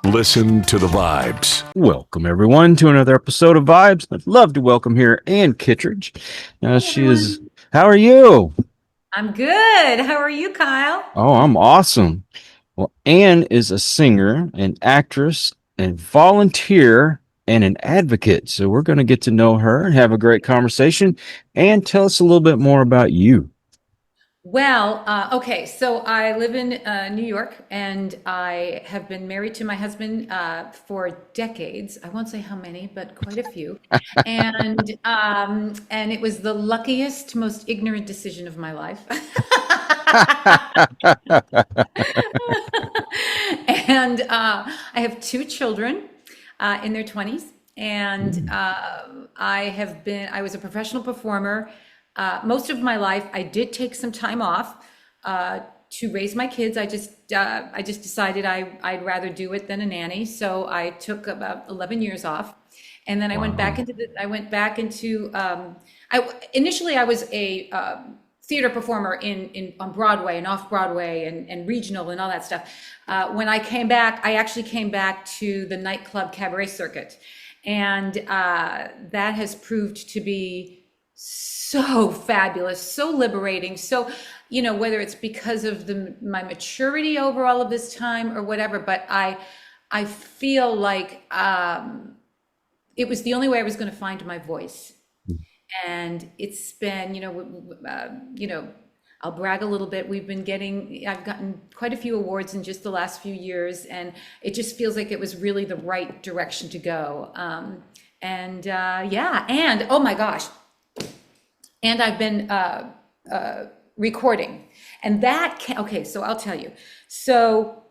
Listen to the vibes. Welcome, everyone, to another episode of Vibes. I'd love to welcome here Ann Kittredge. Hey, She is, everyone. how are you? I'm good. How are you, Kyle? Oh, I'm awesome. Well, Ann is a singer, an actress, and volunteer, and an advocate. So we're going to get to know her and have a great conversation. And tell us a little bit more about you. Well, okay, so I live in New York and I have been married to my husband for decades. I won't say how many, but quite a few. And it was the luckiest, most ignorant decision of my life. And I have two children in their 20s. And I was a professional performer. Most of my life, I did take some time off to raise my kids. I just decided I'd rather do it than a nanny. So I took about 11 years off. And then I went back Wow. into initially I was a theater performer on Broadway and Off-Broadway and regional and all that stuff. When I came back, I actually came back to the nightclub cabaret circuit. And that has proved to be so fabulous, so liberating. So, whether it's because of my maturity over all of this time or whatever, but I feel like it was the only way I was going to find my voice. And it's been, I'll brag a little bit. I've gotten quite a few awards in just the last few years, and it just feels like it was really the right direction to go. Yeah, and oh my gosh, and I've been recording, and okay. So I'll tell you. So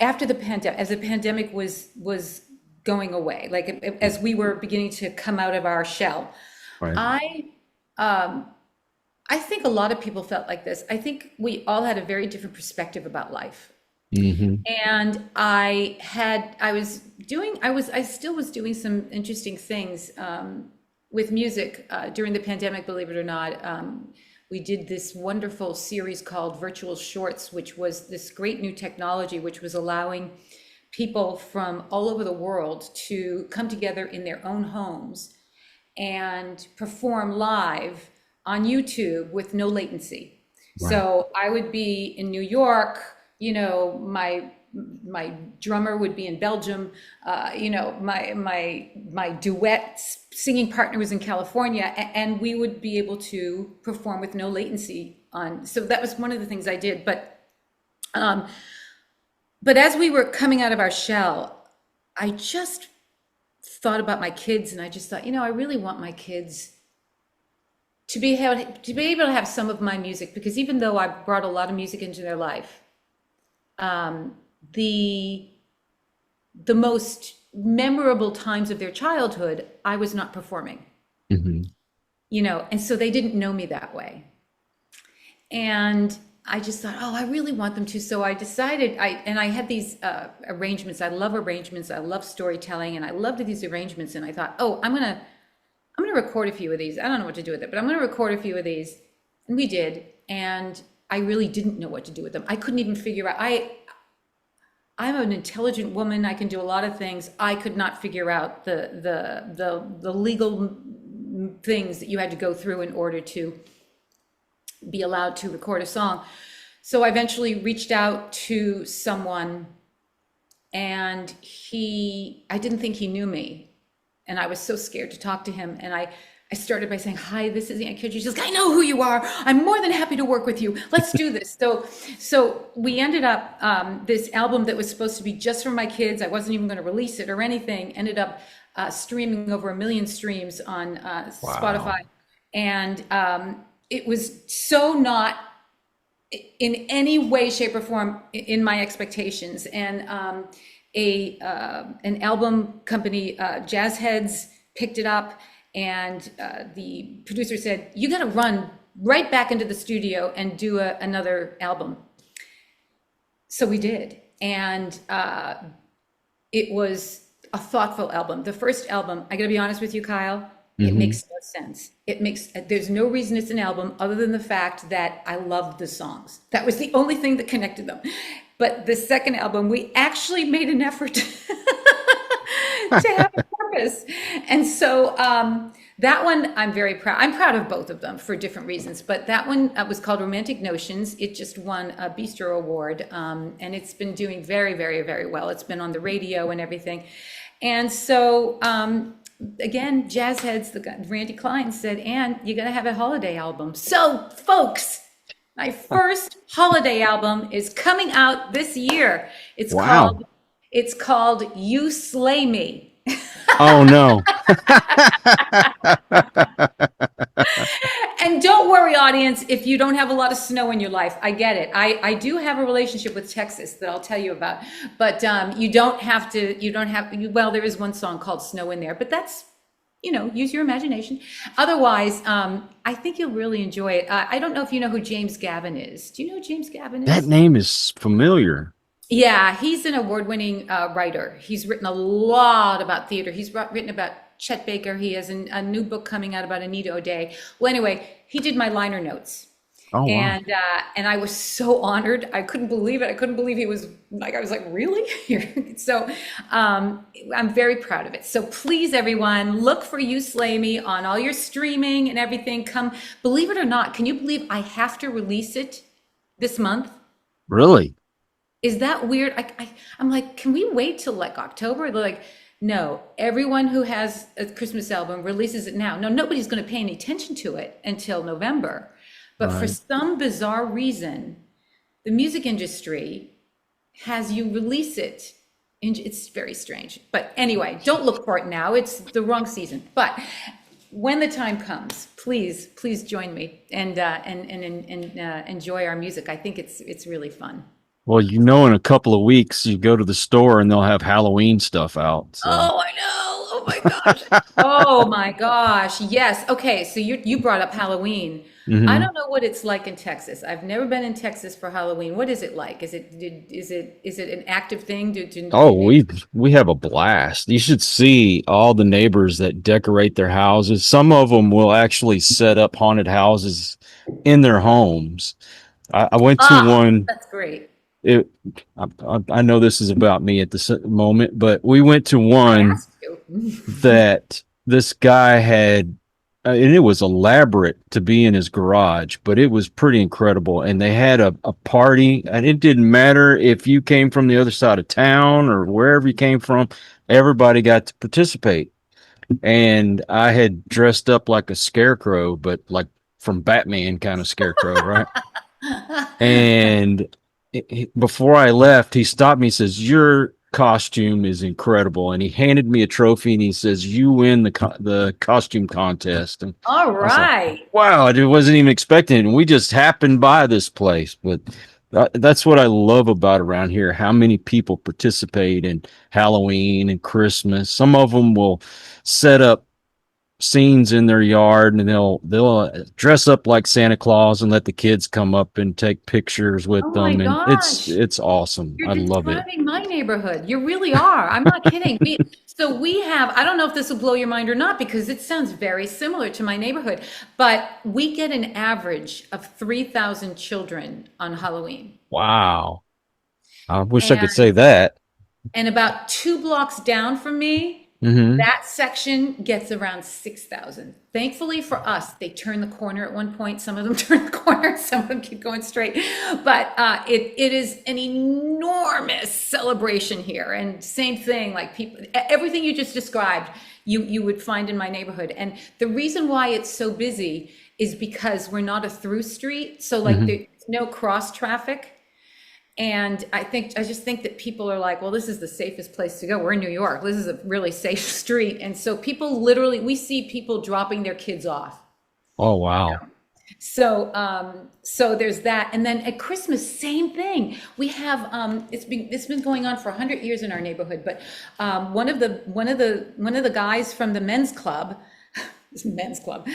after the pandemic, as the pandemic was going away, like as we were beginning to come out of our shell, Right. I think a lot of people felt like this. I think we all had a very different perspective about life. Hmm. And I still was doing some interesting things with music during the pandemic, believe it or not. We did this wonderful series called Virtual Shorts, which was this great new technology, which was allowing people from all over the world to come together in their own homes and perform live on YouTube with no latency. Right. So I would be in New York, my drummer would be in Belgium, my duet singing partner was in California, and we would be able to perform with no latency on. So that was one of the things I did. But as we were coming out of our shell, I just thought about my kids, and I just thought, I really want my kids to be able to have some of my music, because even though I brought a lot of music into their life, the most memorable times of their childhood, I was not performing, Hmm. and so they didn't know me that way. And I just thought, oh, I really want them to. So I decided, I had these arrangements. I love arrangements. I love storytelling, and I loved these arrangements. And I thought, oh, I'm gonna record a few of these. I don't know what to do with it, but I'm gonna record a few of these. And we did. And I really didn't know what to do with them. I couldn't even figure out. I'm an intelligent woman. I can do a lot of things. I could not figure out the legal things that you had to go through in order to be allowed to record a song. So I eventually reached out to someone, and I didn't think he knew me. And I was so scared to talk to him. And I started by saying, hi, this is Ann Kittredge. She's like, I know who you are. I'm more than happy to work with you. Let's do this. So we ended up, this album that was supposed to be just for my kids, I wasn't even going to release it or anything, ended up streaming over 1 million streams on Wow. Spotify. And it was so not in any way, shape, or form in my expectations. And an album company, Jazz Heads, picked it up, and the producer said, "You got to run right back into the studio and do another album." So we did, and it was a thoughtful album. The first album, I got to be honest with you, Kyle, It Hmm. makes no sense. There's no reason it's an album other than the fact that I loved the songs. That was the only thing that connected them. But the second album, we actually made an effort to have a purpose. And so that one, I'm very proud. I'm proud of both of them for different reasons. But that one was called Romantic Notions. It just won a Bistro Award. And it's been doing very, very, very well. It's been on the radio and everything. And so, again, jazz heads, Randy Klein said, "Ann, you got to have a holiday album." So, folks, my first holiday album is coming out this year. Wow. It's called "You Slay Me." Oh no. And don't worry, audience, if you don't have a lot of snow in your life. I get it. I do have a relationship with Texas that I'll tell you about. But you don't have to, well, there is one song called Snow in there, but that's, use your imagination. Otherwise, I think you'll really enjoy it. I don't know if you know who James Gavin is. Do you know who James Gavin That is? name is familiar. Yeah, he's an award-winning writer. He's written a lot about theater. He's written about Chet Baker. He has a new book coming out about Anita O'Day. Well, anyway, he did my liner notes. Oh wow. And I was so honored. I couldn't believe it. I couldn't believe he was like, I was like, really? So I'm very proud of it. So please, everyone, look for You Slay Me on all your streaming and everything. Come, believe it or not, can you believe I have to release it this month? Really? Is that weird? I'm like, can we wait till like October? They're like, no, everyone who has a Christmas album releases it now. No, nobody's going to pay any attention to it until November. But for Right. some bizarre reason, the music industry has you release it. And it's very strange. But anyway, don't look for it now. It's the wrong season. But when the time comes, please join me and enjoy our music. I think it's really fun. Well, in a couple of weeks you go to the store and they'll have Halloween stuff out. So Oh, I know. Oh my gosh. Oh my gosh. Yes. Okay. So you brought up Halloween. I hmm don't know what it's like in Texas. I've never been in Texas for Halloween. What is it like? Is it an active thing? Oh, Do neighbors? we have a blast. You should see all the neighbors that decorate their houses. Some of them will actually set up haunted houses in their homes. I went to Ah, one. that's great. It, I know this is about me at this moment, but we went to I one asked you. that this guy had, and it was elaborate to be in his garage, but it was pretty incredible. And they had a party, and it didn't matter if you came from the other side of town or wherever you came from, everybody got to participate. And I had dressed up like a scarecrow, but like from Batman kind of scarecrow, right? And before I left, he stopped me. He says, "Your costume is incredible," and he handed me a trophy. And he says, "You win the costume contest." And All I was like, right. "Wow!" I wasn't even expecting it. And we just happened by this place, but that's what I love about around here. How many people participate in Halloween and Christmas? Some of them will set up scenes in their yard and they'll dress up like Santa Claus and let the kids come up and take pictures with Oh my them, and gosh. it's awesome. You're I love it. describing my neighborhood. You really are. I'm not kidding. We have, I don't know if this will blow your mind or not, because it sounds very similar to my neighborhood, but we get an average of 3,000 children on Halloween. Wow. I wish I could And say that. about 2 blocks down from me, Hmm. that section gets around 6,000. Thankfully for us, they turn the corner at one point. Some of them turn the corner, some of them keep going straight. But it is an enormous celebration here. And same thing, like people, everything you just described, you would find in my neighborhood. And the reason why it's so busy is because we're not a through street. So like Hmm. there's no cross traffic. And I just think that people are like, well, this is the safest place to go. We're in New York. This is a really safe street. And so people literally, we see people dropping their kids off. Oh wow. So there's that. And then at Christmas, same thing. We have, it's been going on for 100 years in our neighborhood, but one of the guys from the men's club, men's club.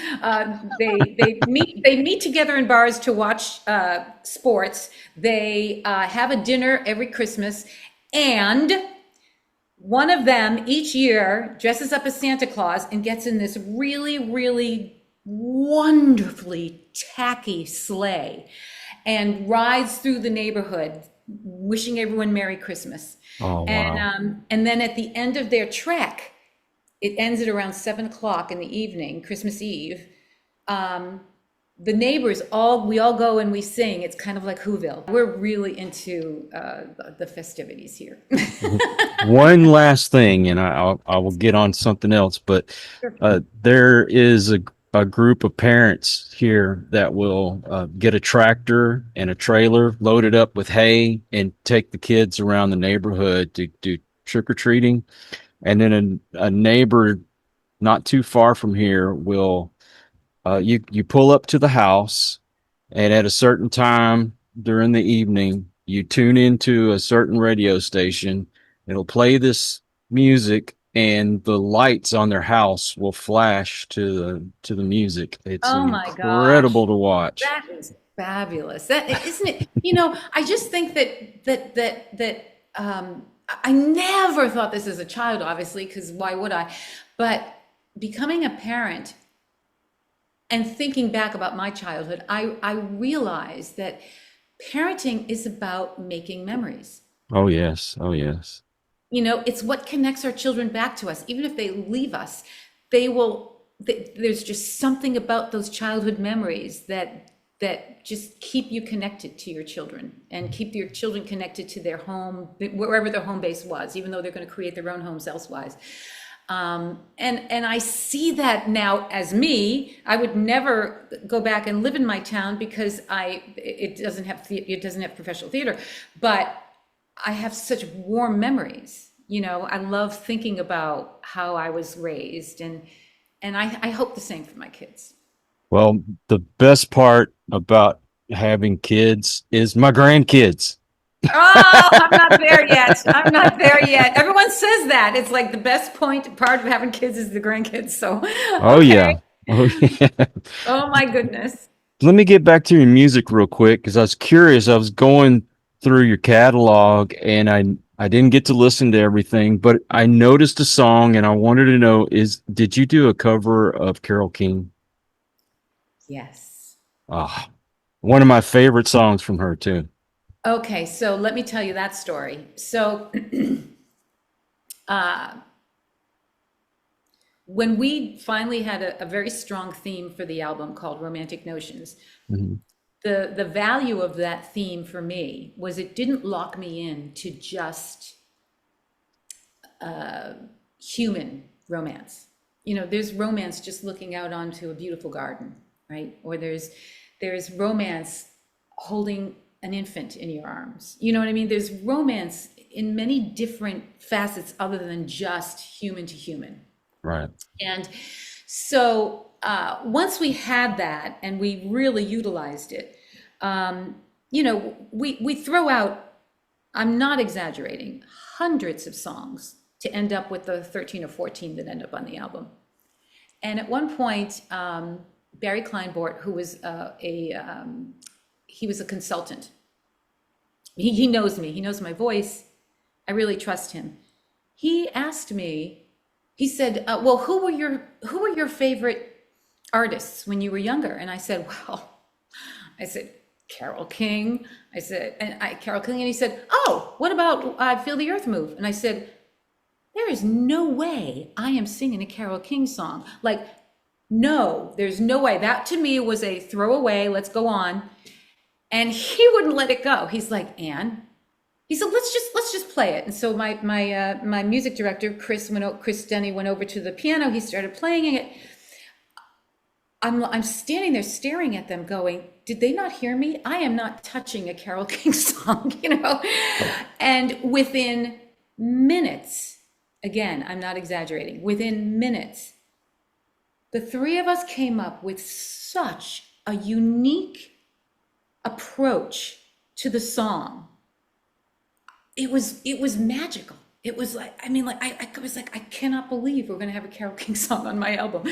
They meet together in bars to watch sports. They have a dinner every Christmas, and one of them each year dresses up as Santa Claus and gets in this really, really wonderfully tacky sleigh and rides through the neighborhood wishing everyone Merry Christmas. Oh, wow. And then at the end of their trek, it ends at around 7 o'clock in the evening, Christmas Eve. The neighbors we all go and we sing. It's kind of like Whoville. We're really into the festivities here. One last thing, and I will get on something else, but there is a group of parents here that will get a tractor and a trailer loaded up with hay and take the kids around the neighborhood to do trick or treating. And then a neighbor not too far from here will you pull up to the house, and at a certain time during the evening, you tune into a certain radio station. It'll play this music, and the lights on their house will flash to the music. It's Oh my gosh, incredible to watch. that is fabulous. That isn't it? I just think that I never thought this as a child, obviously, because why would I? But becoming a parent and thinking back about my childhood, I realized that parenting is about making memories. Oh yes, oh yes. It's what connects our children back to us. Even if they leave us, they will, there's just something about those childhood memories that just keep you connected to your children and keep your children connected to their home, wherever their home base was, even though they're going to create their own homes elsewise. And I see that now as me. I would never go back and live in my town because it doesn't have professional theater, but I have such warm memories. I love thinking about how I was raised, and I hope the same for my kids. Well, the best part about having kids is my grandkids. Oh, I'm not there yet. I'm not there yet. Everyone says that. It's like the best part of having kids is the grandkids. So, Oh okay. yeah. Oh yeah. Oh my goodness. Let me get back to your music real quick because I was curious. I was going through your catalog and I didn't get to listen to everything, but I noticed a song and I wanted to know did you do a cover of Carole King? Yes. Ah, one of my favorite songs from her too. Okay, so let me tell you that story. So, when we finally had a very strong theme for the album called Romantic Notions, Mhm. the value of that theme for me was it didn't lock me in to just human romance. There's romance just looking out onto a beautiful garden, right? Or there's romance holding an infant in your arms. You know what I mean? There's romance in many different facets other than just human to human. Right. And so once we had that and we really utilized it, we throw out, I'm not exaggerating, hundreds of songs to end up with the 13 or 14 that end up on the album. And at one point, Barry Kleinbort, who was he was a consultant. He knows me. He knows my voice. I really trust him. He asked me. He said, "Well, who were your favorite artists when you were younger?" And I said, Carole King. Carole King, and he said, "Oh, what about I Feel the Earth Move?" And I said, "There is no way I am singing a Carole King song. Like, no, there's no way." That to me was a throwaway. Let's go on. And he wouldn't let it go. He's like, "Anne," he said, let's just play it." And so my music director, Chris Denny, went over to the piano. He started playing it. I'm standing there staring at them going, did they not hear me? I am not touching a Carole King song, And within minutes, again, I'm not exaggerating, within minutes, the three of us came up with such a unique approach to the song. It was magical. It was like, I was like, I cannot believe we're going to have a Carole King song on my album.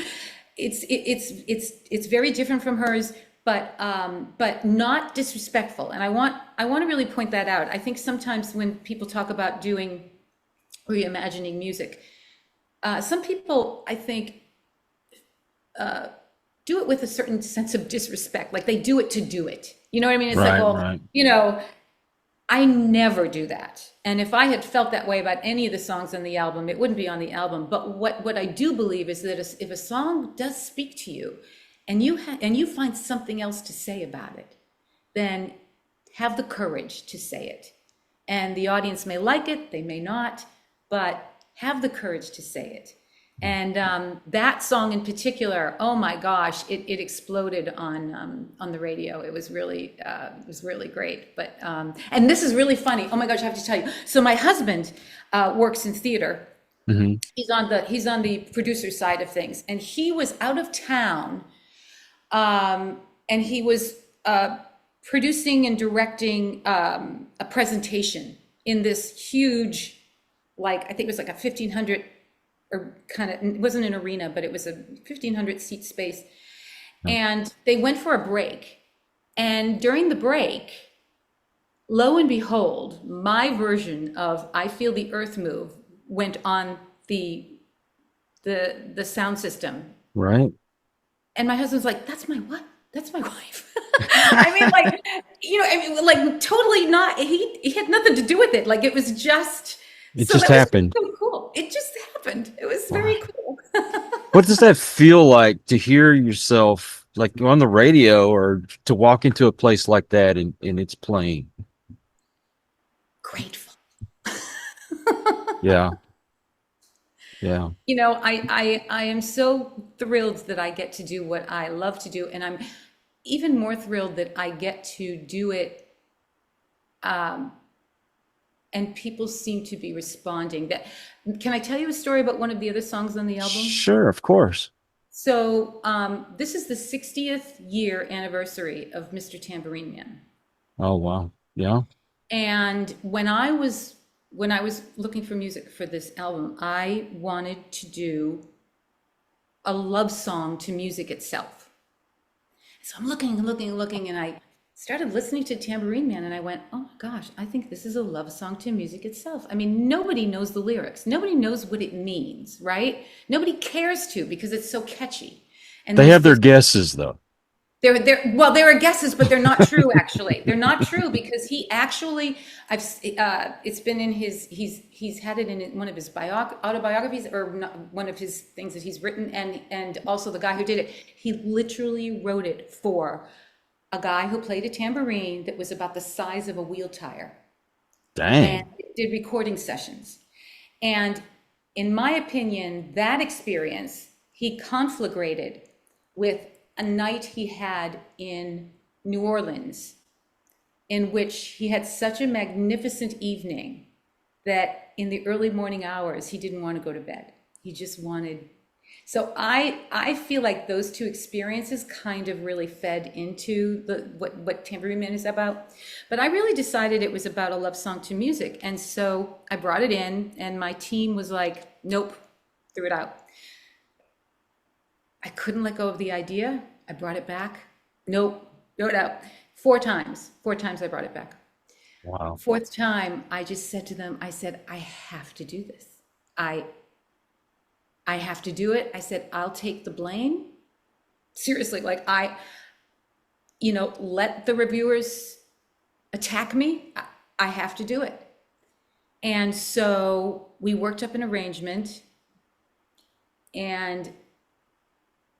It's very different from hers, but not disrespectful. And I want to really point that out. I think sometimes when people talk about doing reimagining music. Some people, I think, do it with a certain sense of disrespect, like they do it to do it. You know what I mean? It's like, Right, well, right. I never do that. And if I had felt that way about any of the songs on the album, it wouldn't be on the album. But what I do believe is that if a song does speak to you, and you find something else to say about it, then have the courage to say it. And the audience may like it, they may not, but have the courage to say it. And that song in particular, oh my gosh, it exploded on the radio. It was really great. But and this is really funny. Oh my gosh, I have to tell you. So my husband works in theater. Hmm. He's on the producer side of things, and he was out of town, and he was producing and directing a presentation in this huge, like I think it was like a 1,500. Or kind of, it wasn't an arena, but it was a 1,500 seat space. And they went for a break. And during the break, lo and behold, my version of I Feel the Earth Move went on the sound system. Right. And my husband's like, that's my what? That's my wife. I mean, like, like totally not, he had nothing to do with it. Like it was just, It so just that was happened. so cool. It just happened. It was very cool. What does that feel like to hear yourself like on the radio or to walk into a place like that and it's playing? Grateful. Yeah. Yeah. I am so thrilled that I get to do what I love to do. And I'm even more thrilled that I get to do it. And people seem to be responding. Can I tell you a story about one of the other songs on the album? Sure, of course. So this is the 60th year anniversary of Mr. Tambourine Man. Oh, wow. Yeah. And when I was looking for music for this album, I wanted to do a love song to music itself. So I'm looking, and I started listening to Tambourine Man, and I went, oh my gosh, I think this is a love song to music itself. I mean, nobody knows the lyrics. Nobody knows what it means, right? Nobody cares to because it's so catchy. And They have their guesses, though. There are guesses, but they're not true, actually. They're not true because he actually, it's been in he's had it in one of his autobiographies or one of his things that he's written, and also the guy who did it, he literally wrote it for a guy who played a tambourine that was about the size of a wheel tire. Dang. And did recording sessions. And in my opinion, that experience, he conflagrated with a night he had in New Orleans, in which he had such a magnificent evening that in the early morning hours, he didn't want to go to bed. He just wanted. So I feel like those two experiences kind of really fed into what Tambourine Man is about. But I really decided it was about a love song to music. And so I brought it in, and my team was like, nope, threw it out. I couldn't let go of the idea. I brought it back. Nope, throw it out. 4 times. 4 times I brought it back. Wow. 4th time, I just said to them, I said, I have to do this. I have to do it. I said, I'll take the blame. Seriously, like let the reviewers attack me. I have to do it. And so we worked up an arrangement, and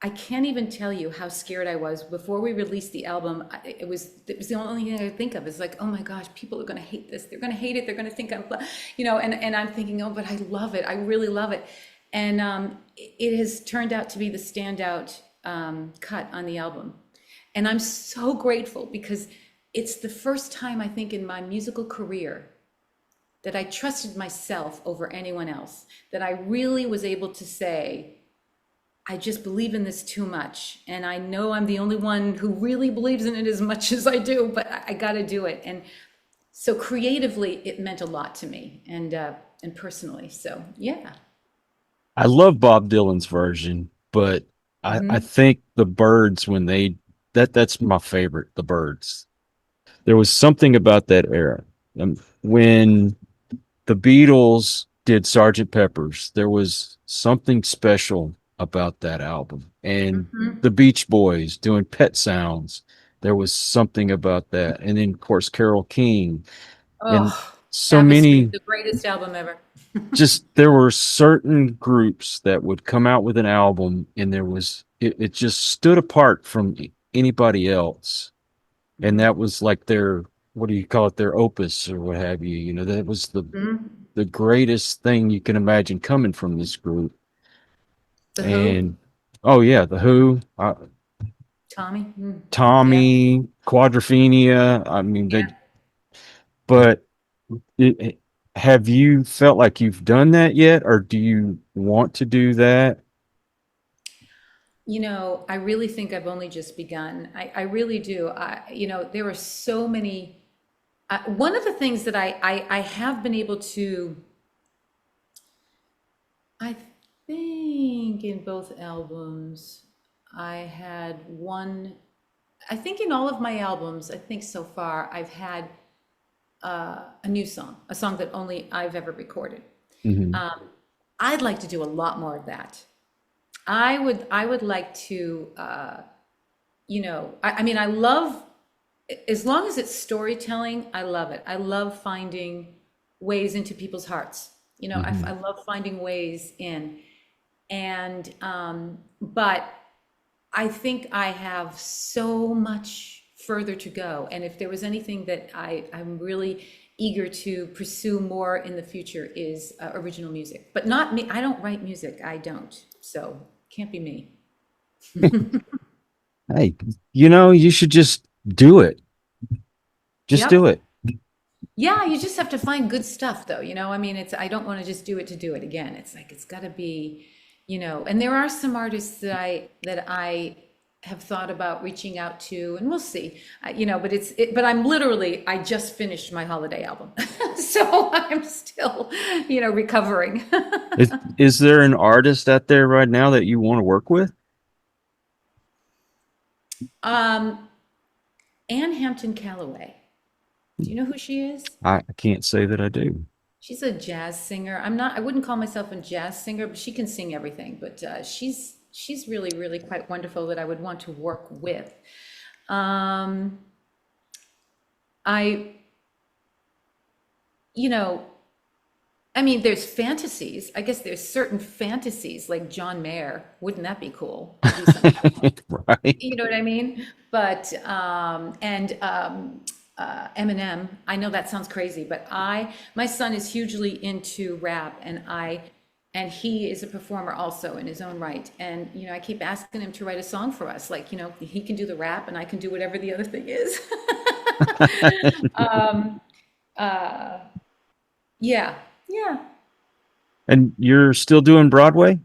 I can't even tell you how scared I was before we released the album. It was the only thing I could think of. It's like, oh my gosh, people are going to hate this. They're going to hate it. They're going to think I'm, and I'm thinking, oh, but I love it. I really love it. And it has turned out to be the standout cut on the album. And I'm so grateful because it's the first time I think in my musical career that I trusted myself over anyone else, that I really was able to say, I just believe in this too much. And I know I'm the only one who really believes in it as much as I do, but I got to do it. And so creatively, it meant a lot to me and personally. So, yeah. I love Bob Dylan's version, but I think the Byrds, when that's my favorite, the Byrds. There was something about that era. When the Beatles did Sergeant Pepper's. There was something special about that album. And Mhm. the Beach Boys doing Pet Sounds. There was something about that. And then, of course, Carole King and Oh, so Tapestry, many. the greatest album ever. Just there were certain groups that would come out with an album, and it just stood apart from anybody else. And Mhm. that was like their, what do you call it, their opus or what have you. That was Mhm. the greatest thing you can imagine coming from this group. The Who, And oh yeah, the Who, Tommy. Yeah, Tommy, Quadrophenia. I mean, they. yeah. But have you felt like you've done that yet, or do you want to do that? I really think I've only just begun. I really do. There are so many. One of the things that I have been able to, I think in both albums, I had one, I think in all of my albums, I think so far, I've had a new song, a song that only I've ever recorded. Hmm. Um, I'd like to do a lot more of that. I would like to, I mean, I love, as long as it's storytelling, I love it. I love finding ways into people's hearts. I Hmm. love finding ways in. But I think I have so much further to go. And if there was anything that I'm really eager to pursue more in the future is original music. But not me. I don't write music. I don't. So can't be me. Hey, you should just do it. Just do Yep. it. Yeah, you just have to find good stuff though, I mean, I don't want to just do it to do it again. It's like it's got to be, and there are some artists that I have thought about reaching out to, and we'll see. But I just finished my holiday album. So I'm still, recovering. Is there an artist out there right now that you want to work with? Um, Anne Hampton Calloway. Do you know who she is? I can't say that I do. She's a jazz singer. I wouldn't call myself a jazz singer, but she can sing everything. But she's really, really quite wonderful that I would want to work with. Um, I, you know, I mean, there's fantasies. I guess there's certain fantasies like John Mayer. Wouldn't that be cool to do something? Right. You know what I mean? But and Eminem. I know that sounds crazy, but my son is hugely into rap, and he is a performer also in his own right. And I keep asking him to write a song for us. Like he can do the rap, and I can do whatever the other thing is. um, uh, yeah, yeah. And you're still doing Broadway?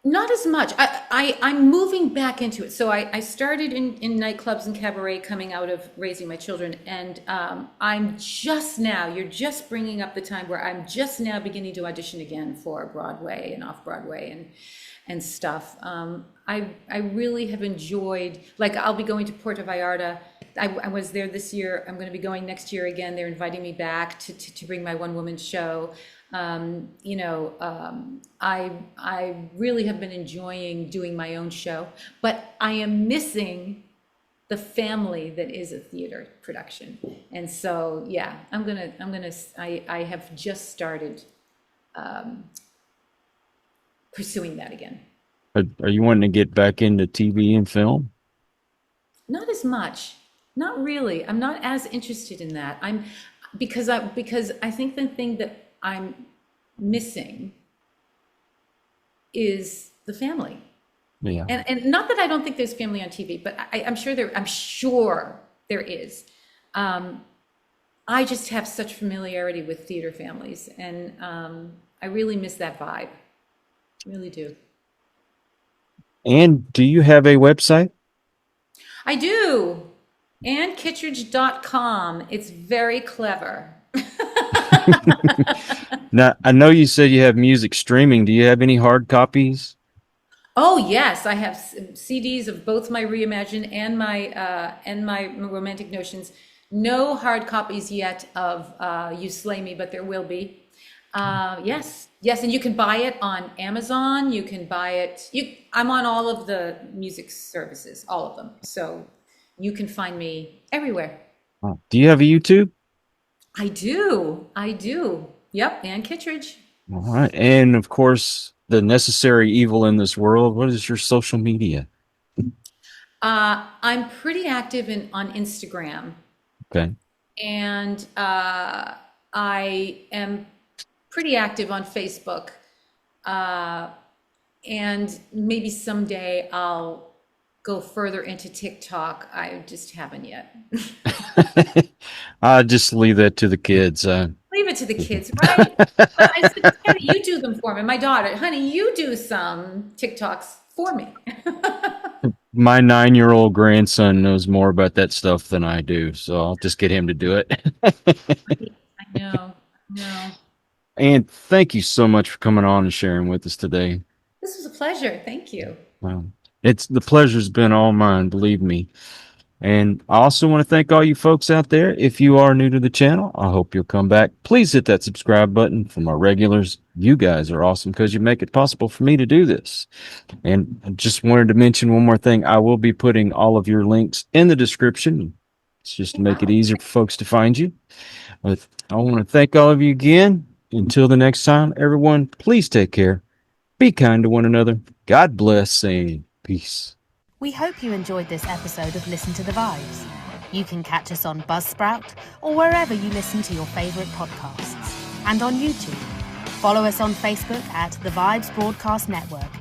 Not as much. I'm moving back into it. So I started in nightclubs and cabaret coming out of raising my children. And I'm just now, you're just bringing up the time where I'm just now beginning to audition again for Broadway and Off-Broadway and stuff. I really have enjoyed, like I'll be going to Puerto Vallarta. I was there this year. I'm going to be going next year again. They're inviting me back to bring my one-woman show. I really have been enjoying doing my own show, but I am missing the family that is a theater production. And so, yeah, I have just started pursuing that again. Are you wanting to get back into TV and film? Not as much, not really. I'm not as interested in that. Because I think the thing that I'm missing is the family. Yeah. And not that I don't think there's family on TV, but I'm sure there is. I just have such familiarity with theater families, and I really miss that vibe. Really do. And do you have a website? I do. AnnKittredge.com. It's very clever. Now, I know you said you have music streaming. Do you have any hard copies? Oh yes, I have CDs of both my Reimagine and my Romantic Notions No hard copies yet of You Slay Me, but there will be. Yes, yes, and you can buy it on Amazon. You can buy it. I'm on all of the music services, all of them. So you can find me everywhere. Do you have a YouTube? I do. I do. Yep, Ann Kittredge. All right. And of course, the necessary evil in this world. What is your social media? I'm pretty active on Instagram, Okay. and I am pretty active on Facebook. And maybe someday I'll go further into TikTok. I just haven't yet. I just leave that to the kids. Leave it to the kids, right? But I said, honey, you do them for me. My daughter, honey, you do some TikToks for me. My 9-year-old grandson knows more about that stuff than I do, so I'll just get him to do it. I know. No. And thank you so much for coming on and sharing with us today. This was a pleasure. Thank you. It's the pleasure's been all mine, believe me. And I also want to thank all you folks out there. If you are new to the channel, I hope you'll come back. Please hit that subscribe button. For my regulars, you guys are awesome because you make it possible for me to do this. And I just wanted to mention one more thing. I will be putting all of your links in the description. It's just to make it easier for folks to find you. But I want to thank all of you again. Until the next time, everyone, please take care. Be kind to one another. God bless and peace. We hope you enjoyed this episode of Listen to the Vibes. You can catch us on Buzzsprout or wherever you listen to your favourite podcasts. And on YouTube. Follow us on Facebook at The Vibes Broadcast Network